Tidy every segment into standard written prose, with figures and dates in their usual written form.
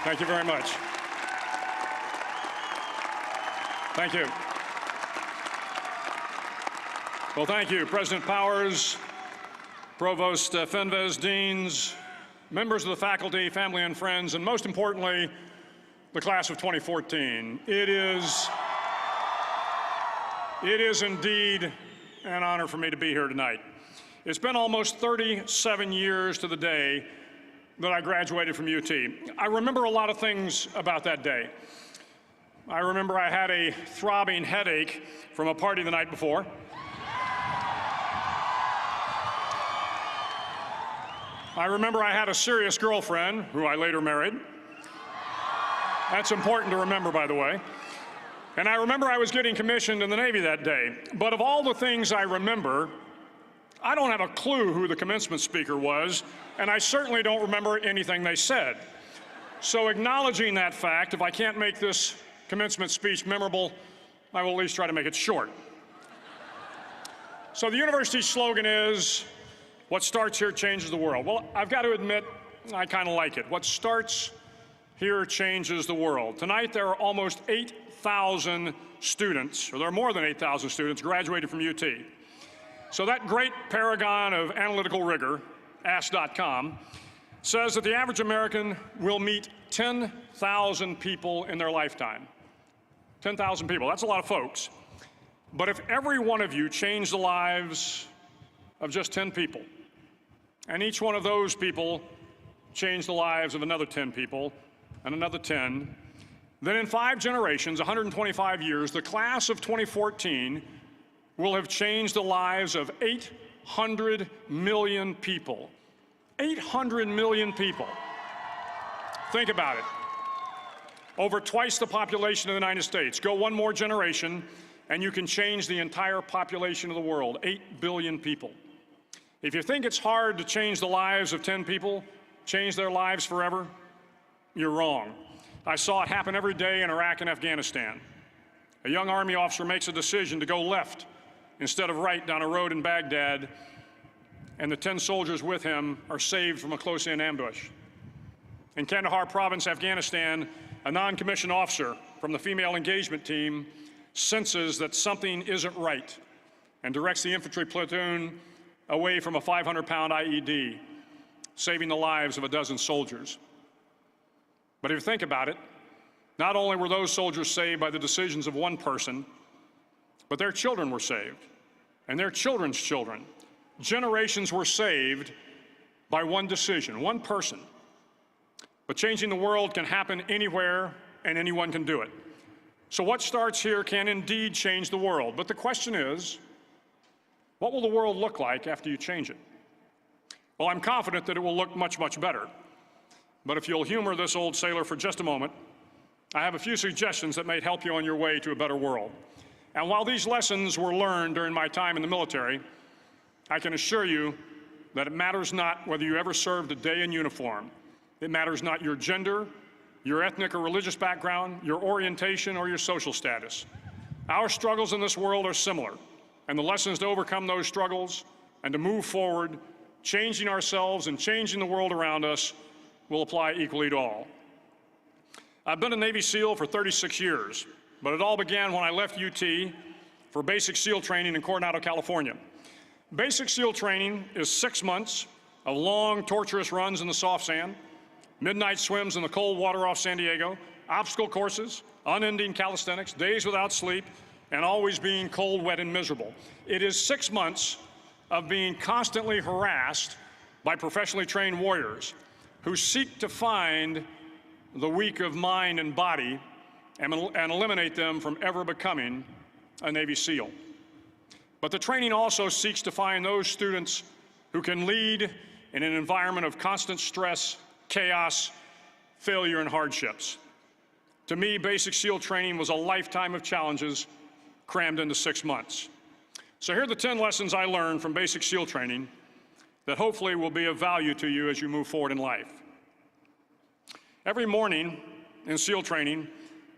Thank you very much. Thank you. Well, thank you, President Powers, Provost Fenves, deans, members of the faculty, family and friends, and most importantly, the class of 2014. It is indeed an honor for me to be here tonight. It's been almost 37 years to the day that I graduated from UT. I remember a lot of things about that day. I remember I had a throbbing headache from a party the night before. I remember I had a serious girlfriend, who I later married. That's important to remember, by the way. And I remember I was getting commissioned in the Navy that day. But of all the things I remember, I don't have a clue who the commencement speaker was, and I certainly don't remember anything they said. So acknowledging that fact, if I can't make this commencement speech memorable, I will at least try to make it short. So the university's slogan is, "What starts here changes the world." Well, I've got to admit, I kind of like it. What starts here changes the world. Tonight, there are almost 8,000 students, or there are more than 8,000 students graduated from UT. So that great paragon of analytical rigor, Ask.com, says that the average American will meet 10,000 people in their lifetime. 10,000 people, that's a lot of folks. But if every one of you changed the lives of just 10 people, and each one of those people changed the lives of another 10 people, and another 10, then in 5 generations, 125 years, the class of 2014 will have changed the lives of 800 million people. 800 million people. Think about it. Over twice the population of the United States. Go one more generation, and you can change the entire population of the world, 8 billion people. If you think it's hard to change the lives of 10 people, change their lives forever, you're wrong. I saw it happen every day in Iraq and Afghanistan. A young Army officer makes a decision to go left instead of right down a road in Baghdad, and the 10 soldiers with him are saved from a close-in ambush. In Kandahar province, Afghanistan, a non-commissioned officer from the female engagement team senses that something isn't right and directs the infantry platoon away from a 500-pound IED, saving the lives of a dozen soldiers. But if you think about it, not only were those soldiers saved by the decisions of one person, but their children were saved, and their children's children. Generations were saved by one decision, one person. But changing the world can happen anywhere, and anyone can do it. So what starts here can indeed change the world. But the question is, what will the world look like after you change it? Well, I'm confident that it will look much, much better. But if you'll humor this old sailor for just a moment, I have a few suggestions that may help you on your way to a better world. And while these lessons were learned during my time in the military, I can assure you that it matters not whether you ever served a day in uniform. It matters not your gender, your ethnic or religious background, your orientation, or your social status. Our struggles in this world are similar, and the lessons to overcome those struggles and to move forward, changing ourselves and changing the world around us, will apply equally to all. I've been a Navy SEAL for 36 years. But it all began when I left UT for basic SEAL training in Coronado, California. Basic SEAL training is 6 months of long, torturous runs in the soft sand, midnight swims in the cold water off San Diego, obstacle courses, unending calisthenics, days without sleep, and always being cold, wet, and miserable. It is 6 months of being constantly harassed by professionally trained warriors who seek to find the weak of mind and body and eliminate them from ever becoming a Navy SEAL. But the training also seeks to find those students who can lead in an environment of constant stress, chaos, failure, and hardships. To me, basic SEAL training was a lifetime of challenges crammed into 6 months. So here are the 10 lessons I learned from basic SEAL training that hopefully will be of value to you as you move forward in life. Every morning in SEAL training,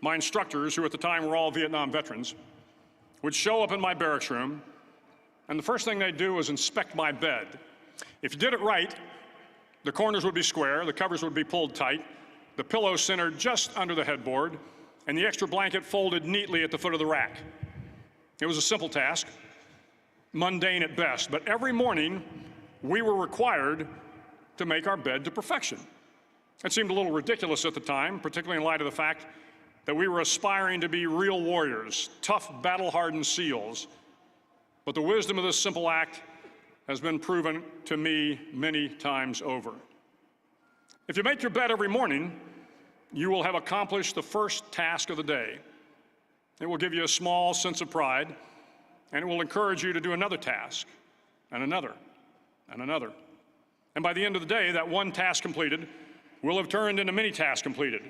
my instructors, who at the time were all Vietnam veterans, would show up in my barracks room, and the first thing they'd do was inspect my bed. If you did it right, the corners would be square, the covers would be pulled tight, the pillow centered just under the headboard, and the extra blanket folded neatly at the foot of the rack. It was a simple task, mundane at best, but every morning we were required to make our bed to perfection. It seemed a little ridiculous at the time, particularly in light of the fact that we were aspiring to be real warriors, tough, battle-hardened SEALs. But the wisdom of this simple act has been proven to me many times over. If you make your bed every morning, you will have accomplished the first task of the day. It will give you a small sense of pride, and it will encourage you to do another task, and another, and another. And by the end of the day, that one task completed will have turned into many tasks completed.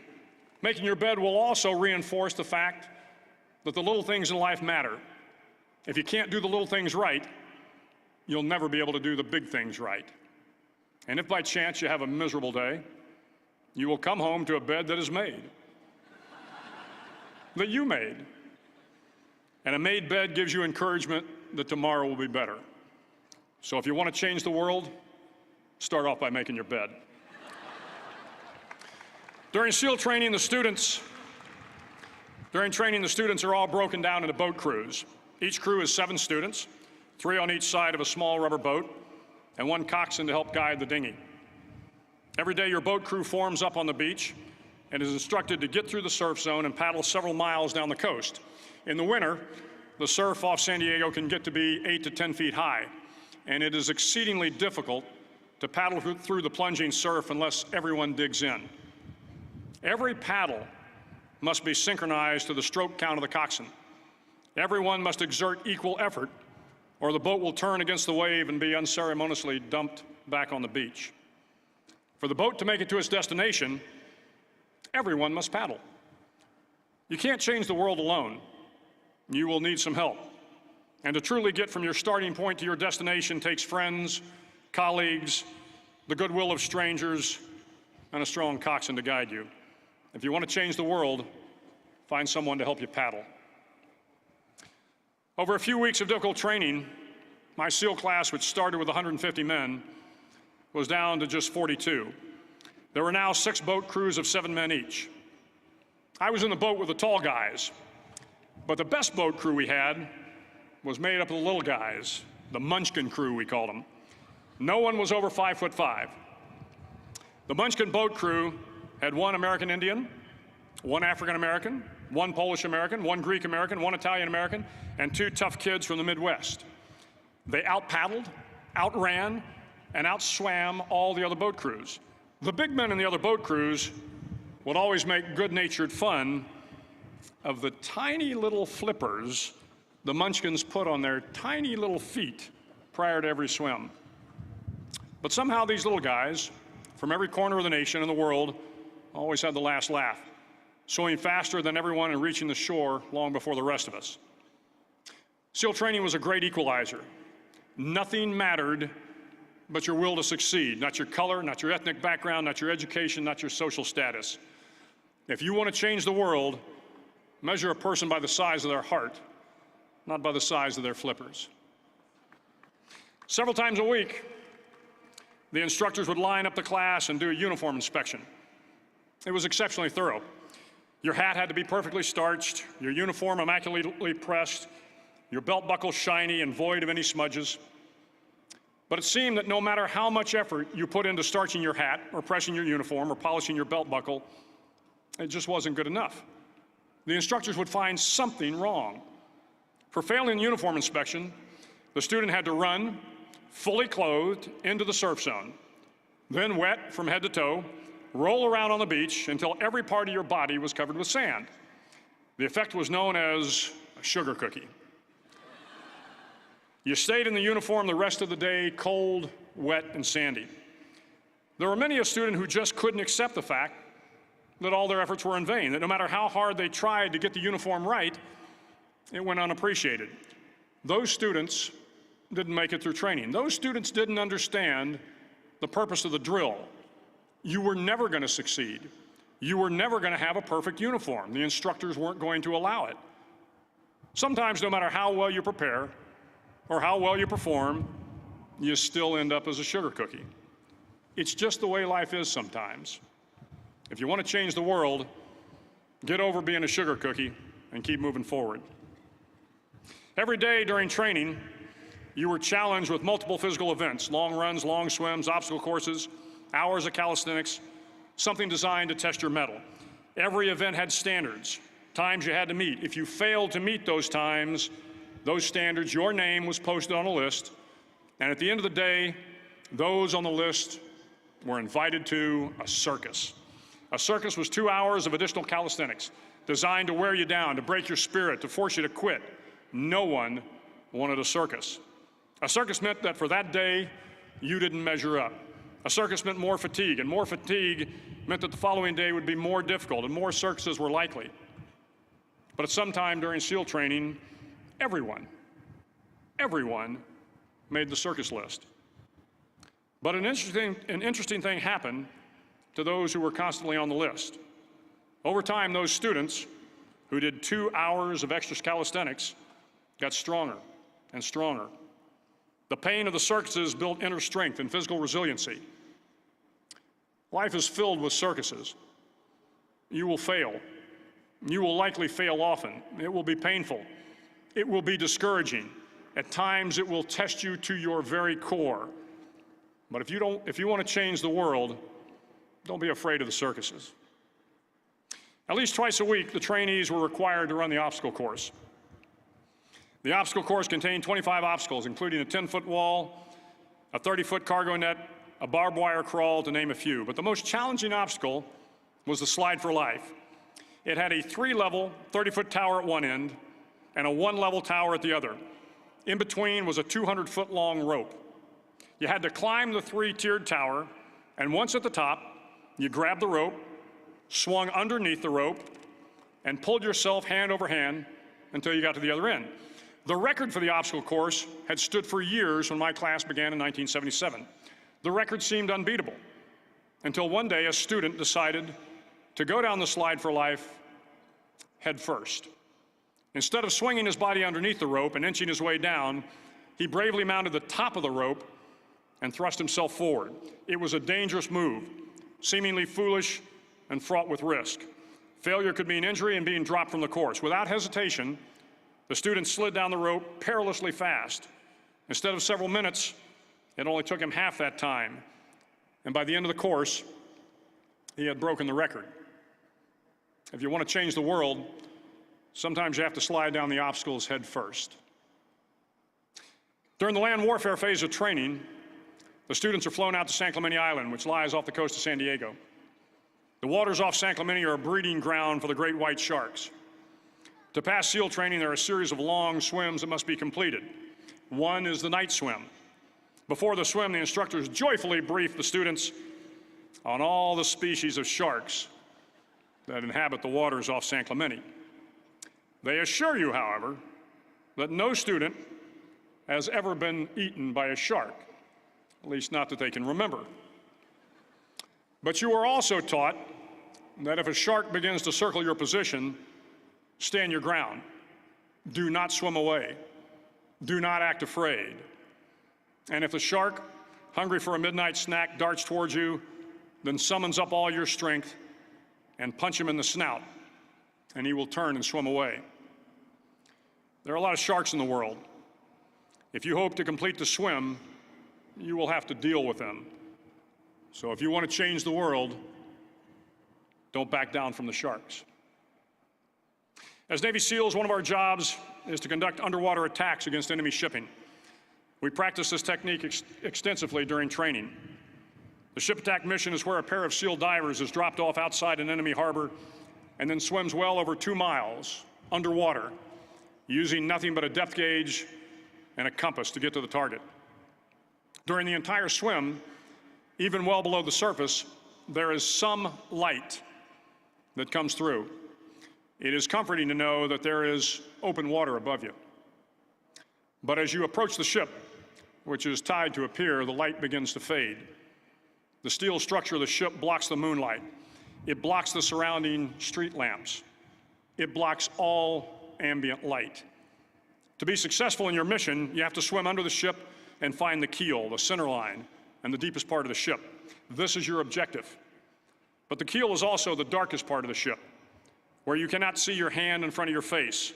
Making your bed will also reinforce the fact that the little things in life matter. If you can't do the little things right, you'll never be able to do the big things right. And if by chance you have a miserable day, you will come home to a bed that is made, that you made. And a made bed gives you encouragement that tomorrow will be better. So if you want to change the world, start off by making your bed. During SEAL training, the students are all broken down into boat crews. Each crew is 7 students, 3 on each side of a small rubber boat, and 1 coxswain to help guide the dinghy. Every day, your boat crew forms up on the beach and is instructed to get through the surf zone and paddle several miles down the coast. In the winter, the surf off San Diego can get to be 8 to 10 feet high, and it is exceedingly difficult to paddle through the plunging surf unless everyone digs in. Every paddle must be synchronized to the stroke count of the coxswain. Everyone must exert equal effort, or the boat will turn against the wave and be unceremoniously dumped back on the beach. For the boat to make it to its destination, everyone must paddle. You can't change the world alone. You will need some help. And to truly get from your starting point to your destination takes friends, colleagues, the goodwill of strangers, and a strong coxswain to guide you. If you want to change the world, find someone to help you paddle. Over a few weeks of difficult training, my SEAL class, which started with 150 men, was down to just 42. There were now 6 boat crews of 7 men each. I was in the boat with the tall guys, but the best boat crew we had was made up of the little guys, the Munchkin crew, we called them. No one was over 5'5". The Munchkin boat crew had 1 American Indian, 1 African American, 1 Polish American, 1 Greek American, 1 Italian American, and 2 tough kids from the Midwest. They out-paddled, outran, and outswam all the other boat crews. The big men in the other boat crews would always make good-natured fun of the tiny little flippers the Munchkins put on their tiny little feet prior to every swim. But somehow these little guys from every corner of the nation and the world always had the last laugh, swimming faster than everyone and reaching the shore long before the rest of us. SEAL training was a great equalizer. Nothing mattered but your will to succeed, not your color, not your ethnic background, not your education, not your social status. If you want to change the world, measure a person by the size of their heart, not by the size of their flippers. Several times a week, the instructors would line up the class and do a uniform inspection. It was exceptionally thorough. Your hat had to be perfectly starched, your uniform immaculately pressed, your belt buckle shiny and void of any smudges. But it seemed that no matter how much effort you put into starching your hat or pressing your uniform or polishing your belt buckle, it just wasn't good enough. The instructors would find something wrong. For failing the uniform inspection, the student had to run, fully clothed, into the surf zone, then wet from head to toe, roll around on the beach until every part of your body was covered with sand. The effect was known as a sugar cookie. You stayed in the uniform the rest of the day, cold, wet, and sandy. There were many a student who just couldn't accept the fact that all their efforts were in vain, that no matter how hard they tried to get the uniform right, it went unappreciated. Those students didn't make it through training. Those students didn't understand the purpose of the drill. You were never going to succeed. You were never going to have a perfect uniform. The instructors weren't going to allow it. Sometimes, no matter how well you prepare or how well you perform, you still end up as a sugar cookie. It's just the way life is sometimes. If you want to change the world, get over being a sugar cookie and keep moving forward. Every day during training, you were challenged with multiple physical events: long runs, long swims, obstacle courses, hours of calisthenics, something designed to test your mettle. Every event had standards, times you had to meet. If you failed to meet those times, those standards, your name was posted on a list, and at the end of the day, those on the list were invited to a circus. A circus was 2 hours of additional calisthenics, designed to wear you down, to break your spirit, to force you to quit. No one wanted a circus. A circus meant that for that day, you didn't measure up. A circus meant more fatigue, and more fatigue meant that the following day would be more difficult, and more circuses were likely. But at some time during SEAL training, everyone made the circus list. But an interesting thing happened to those who were constantly on the list. Over time, those students who did 2 hours of extra calisthenics got stronger and stronger. The pain of the circuses built inner strength and physical resiliency. Life is filled with circuses. You will fail. You will likely fail often. It will be painful. It will be discouraging. At times, it will test you to your very core. But if you want to change the world, don't be afraid of the circuses. At least twice a week, the trainees were required to run the obstacle course. The obstacle course contained 25 obstacles, including a 10-foot wall, a 30-foot cargo net, a barbed wire crawl, to name a few. But the most challenging obstacle was the slide for life. It had a 3-level, 30-foot tower at one end and a 1-level tower at the other. In between was a 200-foot long rope. You had to climb the 3-tiered tower, and once at the top, you grabbed the rope, swung underneath the rope, and pulled yourself hand over hand until you got to the other end. The record for the obstacle course had stood for years when my class began in 1977. The record seemed unbeatable until one day a student decided to go down the slide for life head first. Instead of swinging his body underneath the rope and inching his way down, he bravely mounted the top of the rope and thrust himself forward. It was a dangerous move, seemingly foolish and fraught with risk. Failure could mean injury and being dropped from the course. Without hesitation, the student slid down the rope perilously fast. Instead of several minutes, it only took him half that time. And by the end of the course, he had broken the record. If you want to change the world, sometimes you have to slide down the obstacles head first. During the land warfare phase of training, the students are flown out to San Clemente Island, which lies off the coast of San Diego. The waters off San Clemente are a breeding ground for the great white sharks. To pass SEAL training, there are a series of long swims that must be completed. One is the night swim. Before the swim, the instructors joyfully brief the students on all the species of sharks that inhabit the waters off San Clemente. They assure you, however, that no student has ever been eaten by a shark, at least not that they can remember. But you are also taught that if a shark begins to circle your position, stand your ground. Do not swim away. Do not act afraid. And if the shark, hungry for a midnight snack, darts towards you, then summons up all your strength and punch him in the snout, and he will turn and swim away. There are a lot of sharks in the world. If you hope to complete the swim, you will have to deal with them. So if you want to change the world, don't back down from the sharks. As Navy SEALs, one of our jobs is to conduct underwater attacks against enemy shipping. We practice this technique extensively during training. The ship attack mission is where a pair of SEAL divers is dropped off outside an enemy harbor and then swims well over 2 miles underwater, using nothing but a depth gauge and a compass to get to the target. During the entire swim, even well below the surface, there is some light that comes through. It is comforting to know that there is open water above you. But as you approach the ship, which is tied to a pier, the light begins to fade. The steel structure of the ship blocks the moonlight. It blocks the surrounding street lamps. It blocks all ambient light. To be successful in your mission, you have to swim under the ship and find the keel, the center line, and the deepest part of the ship. This is your objective. But the keel is also the darkest part of the ship, where you cannot see your hand in front of your face,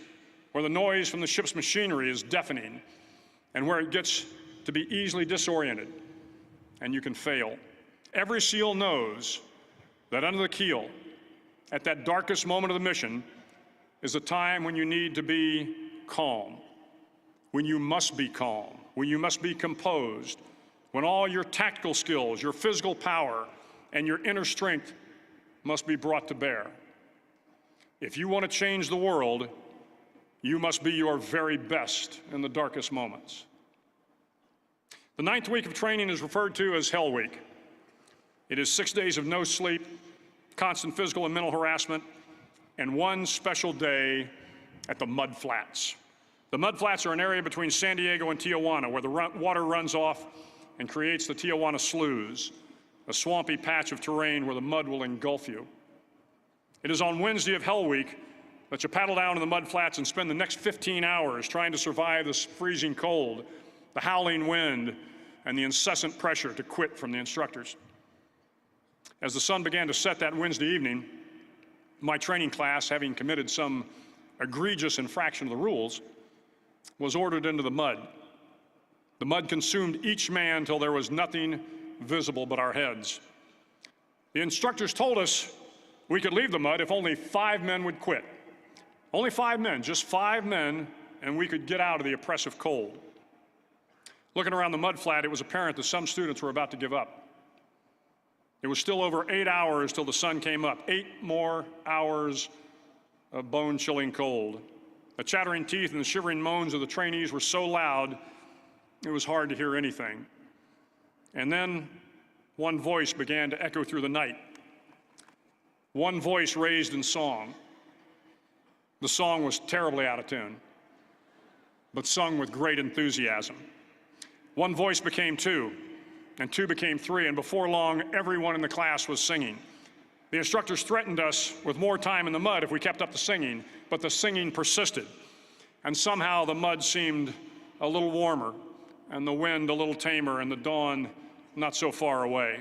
where the noise from the ship's machinery is deafening, and where it gets to be easily disoriented, and you can fail. Every SEAL knows that under the keel, at that darkest moment of the mission, is a time when you need to be calm, when you must be calm, when you must be composed, when all your tactical skills, your physical power, and your inner strength must be brought to bear. If you want to change the world, you must be your very best in the darkest moments. The 9th week of training is referred to as Hell Week. It is 6 days of no sleep, constant physical and mental harassment, and one special day at the Mud Flats. The Mud Flats are an area between San Diego and Tijuana where the water runs off and creates the Tijuana Sloughs, a swampy patch of terrain where the mud will engulf you. It is on Wednesday of Hell Week that you paddle down to the Mud Flats and spend the next 15 hours trying to survive this freezing cold, the howling wind, and the incessant pressure to quit from the instructors. As the sun began to set that Wednesday evening, my training class, having committed some egregious infraction of the rules, was ordered into the mud. The mud consumed each man till there was nothing visible but our heads. The instructors told us we could leave the mud if only 5 men would quit. Only 5 men, just 5 men, and we could get out of the oppressive cold. Looking around the mud flat, it was apparent that some students were about to give up. It was still over 8 hours till the sun came up, 8 more hours of bone-chilling cold. The chattering teeth and the shivering moans of the trainees were so loud, it was hard to hear anything. And then one voice began to echo through the night. One voice raised in song. The song was terribly out of tune, but sung with great enthusiasm. One voice became 2, and 2 became 3, and before long, everyone in the class was singing. The instructors threatened us with more time in the mud if we kept up the singing, but the singing persisted. And somehow the mud seemed a little warmer, and the wind a little tamer, and the dawn not so far away.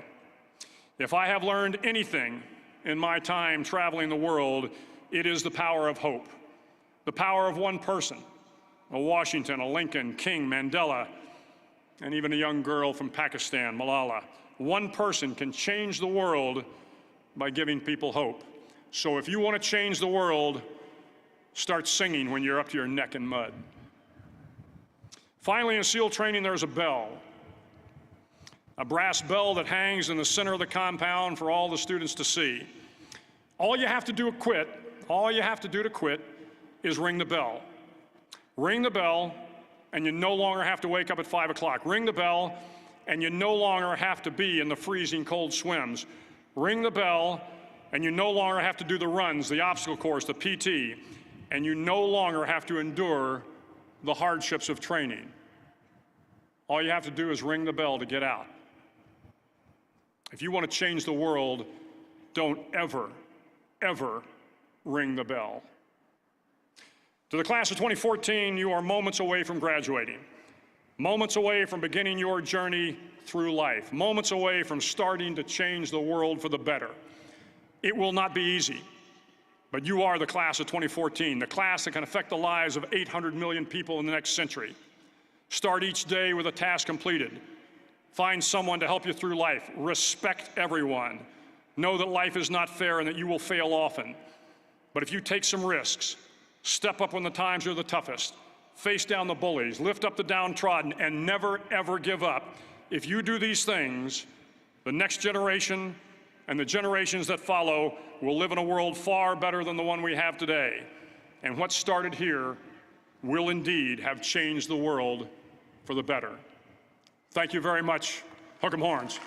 If I have learned anything in my time traveling the world, it is the power of hope. The power of one person, a Washington, a Lincoln, King, Mandela, and even a young girl from Pakistan, Malala. One person can change the world by giving people hope. So if you want to change the world, start singing when you're up to your neck in mud. Finally, in SEAL training, there's a bell. A brass bell that hangs in the center of the compound for all the students to see. All you have to do to quit is ring the bell. Ring the bell, and you no longer have to wake up at 5 o'clock. Ring the bell, and you no longer have to be in the freezing cold swims. Ring the bell, and you no longer have to do the runs, the obstacle course, the PT, and you no longer have to endure the hardships of training. All you have to do is ring the bell to get out. If you want to change the world, don't ever, ever ring the bell. To the class of 2014, you are moments away from graduating, moments away from beginning your journey through life, moments away from starting to change the world for the better. It will not be easy, but you are the class of 2014, the class that can affect the lives of 800 million people in the next century. Start each day with a task completed. Find someone to help you through life. Respect everyone. Know that life is not fair and that you will fail often. But if you take some risks, step up when the times are the toughest, face down the bullies, lift up the downtrodden, and never, ever give up. If you do these things, the next generation and the generations that follow will live in a world far better than the one we have today. And what started here will indeed have changed the world for the better. Thank you very much. Hook 'em horns.